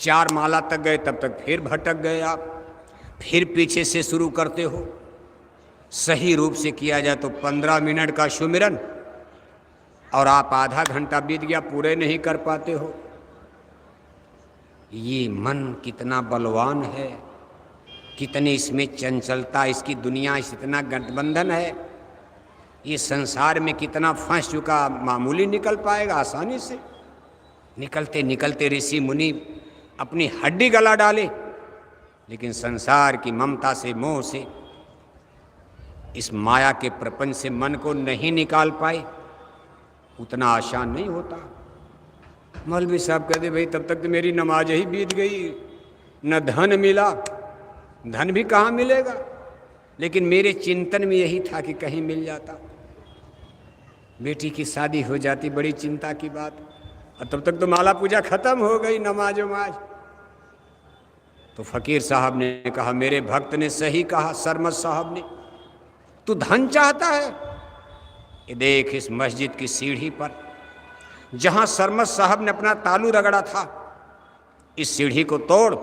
4 माला तक गए तब तक फिर भटक गए आप, फिर पीछे से शुरू करते हो। सही रूप से किया जाए तो 15 मिनट का सुमिरन, और आप आधा घंटा बीत गया, पूरे नहीं कर पाते हो। ये मन कितना बलवान है, कितनी इसमें चंचलता, इसकी दुनिया, इतना गठबंधन है। ये संसार में कितना फंस चुका, मामूली निकल पाएगा आसानी से? निकलते निकलते ऋषि मुनि अपनी हड्डी गला डाले, लेकिन संसार की ममता से, मोह से, इस माया के प्रपंच से मन को नहीं निकाल पाए। उतना आसान नहीं होता। मौलवी साहब कहते भाई तब तक तो मेरी नमाज ही बीत गई, न धन मिला, धन भी कहाँ मिलेगा, लेकिन मेरे चिंतन में यही था कि कहीं मिल जाता, बेटी की शादी हो जाती, बड़ी चिंता की बात, और तब तक तो माला पूजा खत्म हो गई, नमाज वमाज। तो फकीर साहब ने कहा, मेरे भक्त ने सही कहा, सरमद साहब ने, तू धन चाहता है? ये देख, इस मस्जिद की सीढ़ी पर जहां सरमद साहब ने अपना तालू रगड़ा था, इस सीढ़ी को तोड़,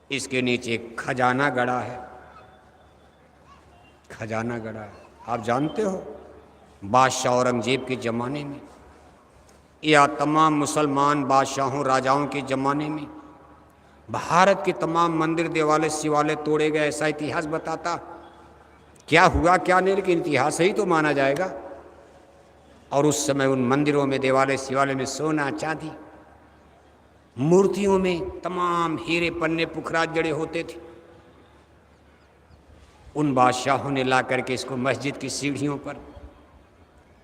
इसके नीचे एक खजाना गड़ा है। खजाना गड़ा है, आप जानते हो, बादशाह औरंगजेब के ज़माने में या तमाम मुसलमान बादशाहों राजाओं के ज़माने में भारत के तमाम मंदिर देवालय शिवालय तोड़े गए, ऐसा इतिहास बताता। क्या हुआ क्या नहीं, लेकिन इतिहास ही तो माना जाएगा। और उस समय उन मंदिरों में, देवालय शिवालय में सोना चांदी, मूर्तियों में तमाम हीरे पन्ने पुखराज जड़े होते थे। उन बादशाहों ने ला करके इसको मस्जिद की सीढ़ियों पर,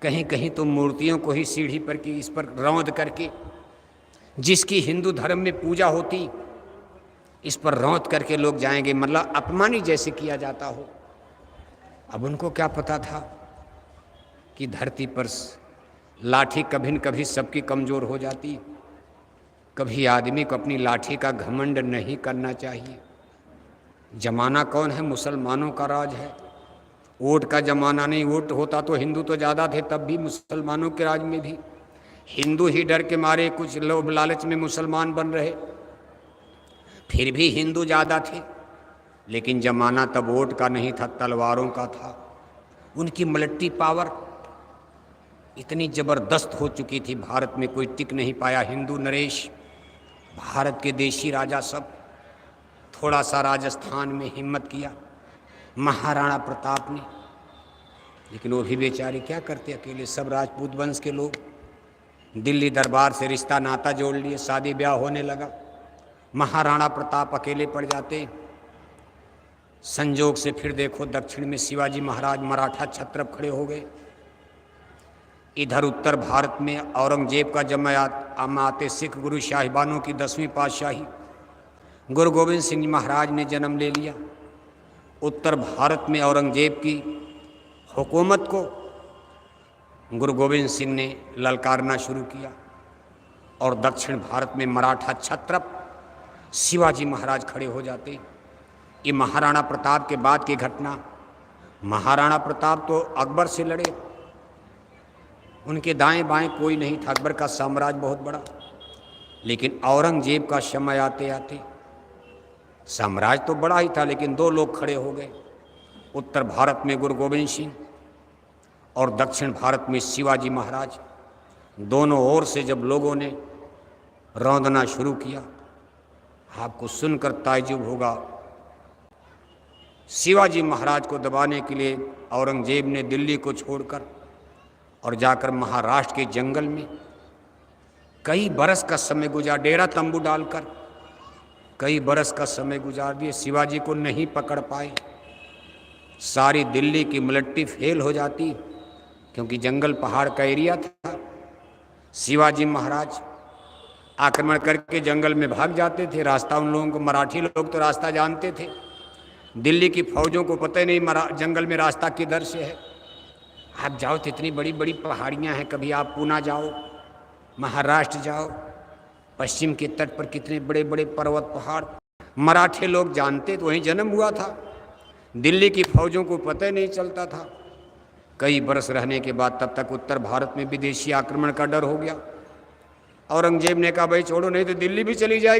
कहीं कहीं तो मूर्तियों को ही सीढ़ी पर की, इस पर रौंद करके, जिसकी हिंदू धर्म में पूजा होती, इस पर रौंद करके लोग जाएंगे, मतलब अपमानित जैसे किया जाता हो। अब उनको क्या पता था कि धरती पर लाठी कभी न कभी सबकी कमज़ोर हो जाती। कभी आदमी को अपनी लाठी का घमंड नहीं करना चाहिए। जमाना कौन है? मुसलमानों का राज है, वोट का जमाना नहीं। वोट होता तो हिंदू तो ज़्यादा थे, तब भी मुसलमानों के राज में भी हिंदू ही डर के मारे कुछ लोभ लालच में मुसलमान बन रहे, फिर भी हिंदू ज़्यादा थे। लेकिन जमाना तब वोट का नहीं था, तलवारों का था। उनकी मिलिट्री पावर इतनी ज़बरदस्त हो चुकी थी, भारत में कोई टिक नहीं पाया। हिंदू नरेश, भारत के देशी राजा सब, थोड़ा सा राजस्थान में हिम्मत किया महाराणा प्रताप ने, लेकिन वो भी बेचारे क्या करते अकेले, सब राजपूत वंश के लोग। दिल्ली दरबार से रिश्ता नाता जोड़ लिए, शादी ब्याह होने लगा, महाराणा प्रताप अकेले पड़ जाते। संजोग से फिर देखो, दक्षिण में शिवाजी महाराज मराठा छत्रप खड़े हो गए। इधर उत्तर भारत में औरंगजेब का जमाते सिख गुरु साहिबानों की 10वीं पातशाही, गुरु गोविंद सिंह महाराज ने जन्म ले लिया। उत्तर भारत में औरंगजेब की हुकूमत को गुरु गोविंद सिंह ने ललकारना शुरू किया, और दक्षिण भारत में मराठा छत्रप शिवाजी महाराज खड़े हो जाते। ये महाराणा प्रताप के बाद की घटना। महाराणा प्रताप तो अकबर से लड़े, उनके दाएं बाएं कोई नहीं था, अकबर का साम्राज्य बहुत बड़ा। लेकिन औरंगजेब का समय आते आते साम्राज्य तो बड़ा ही था, लेकिन 2 लोग खड़े हो गए। उत्तर भारत में गुरु गोविंद सिंह और दक्षिण भारत में शिवाजी महाराज। दोनों ओर से जब लोगों ने रौंदना शुरू किया, आपको सुनकर ताज्जुब होगा, शिवाजी महाराज को दबाने के लिए औरंगजेब ने दिल्ली को छोड़कर और जाकर महाराष्ट्र के जंगल में कई बरस का समय गुजार, डेरा तंबू डालकर कई बरस का समय गुजार दिए। शिवाजी को नहीं पकड़ पाए। सारी दिल्ली की मिलिट्री फेल हो जाती, क्योंकि जंगल पहाड़ का एरिया था। शिवाजी महाराज आक्रमण करके जंगल में भाग जाते थे। रास्ता उन लोगों को, मराठी लोग तो रास्ता जानते थे, दिल्ली की फौजों को पता ही नहीं जंगल में रास्ता किधर से है। आप जाओ तो इतनी बड़ी बड़ी पहाड़ियाँ हैं, कभी आप पूना जाओ, महाराष्ट्र जाओ, पश्चिम के तट पर कितने बड़े बड़े पर्वत पहाड़, मराठे लोग जानते, तो वहीं जन्म हुआ था। दिल्ली की फौजों को पता ही नहीं चलता था। कई बरस रहने के बाद तब तक उत्तर भारत में विदेशी आक्रमण का डर हो गया। औरंगजेब ने कहा भाई छोड़ो, नहीं तो दिल्ली भी चली जाएगी।